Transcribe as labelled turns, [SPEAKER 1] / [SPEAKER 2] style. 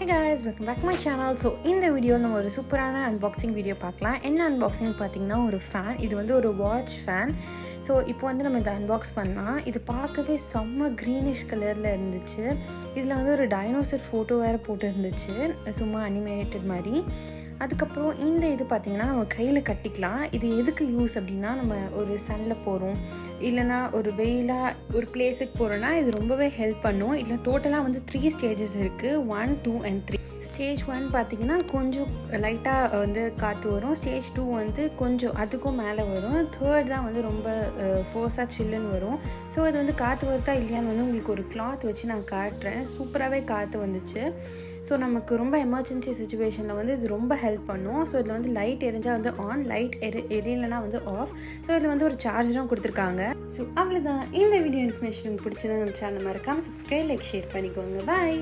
[SPEAKER 1] guys, welcome back to my channel. So இந்த வீடியோவில் நம்ம ஒரு சூப்பரான அன்பாக்சிங் வீடியோ பார்க்கலாம். என்ன அன்பாக்சிங் பார்த்தீங்கன்னா ஒரு ஃபேன். இது வந்து ஒரு வாட்ச் ஃபேன். ஸோ இப்போ வந்து நம்ம இதை அன்பாக்ஸ் பண்ணலாம். இது பார்க்கவே செம்ம க்ரீனிஷ் கலரில் இருந்துச்சு. இதில் வந்து ஒரு டைனோசர் ஃபோட்டோ வேறு போட்டு இருந்துச்சு, சும்மா அனிமேட்டட் மாதிரி. அதுக்கப்புறம் இந்த இது பார்த்திங்கன்னா நம்ம கையில் கட்டிக்கலாம். இது எதுக்கு யூஸ் அப்படின்னா, நம்ம ஒரு சன்னில் போகிறோம் இல்லைனா ஒரு வெயிலாக ஒரு பிளேஸுக்கு போகிறோன்னா இது ரொம்பவே ஹெல்ப் பண்ணும். இதில் டோட்டலாக வந்து 3 ஸ்டேஜஸ் இருக்குது, 1, 2 and 3. ஸ்டேஜ் 1 பார்த்திங்கன்னா கொஞ்சம் லைட்டாக வந்து காற்று வரும். ஸ்டேஜ் 2 வந்து கொஞ்சம் அதுக்கும் மேலே வரும். 3rd தான் வந்து ரொம்ப ஃபோர்ஸாக சில்லுன்னு வரும். ஸோ இது வந்து காற்று வருதா இல்லையான்னு வந்து உங்களுக்கு ஒரு கிளாத் வச்சு நான் காட்டுறேன். சூப்பராகவே காற்று வந்துச்சு. ஸோ நமக்கு ரொம்ப எமர்ஜென்சி சுச்சுவேஷனில் வந்து இது ரொம்ப ஹெல்ப் பண்ணும். ஸோ இதில் வந்து லைட் எரிஞ்சால் வந்து ஆன், லைட் எரியலைனா வந்து ஆஃப். ஸோ இதில் வந்து ஒரு சார்ஜரும் கொடுத்துருக்காங்க. ஸோ அவ்வளோதான். இந்த வீடியோ இன்ஃபர்மேஷன் பிடிச்சதான் நம்ம சேனல் மறக்காமல் சப்ஸ்கிரைப், லைக், ஷேர் பண்ணிக்கோங்க. பாய்.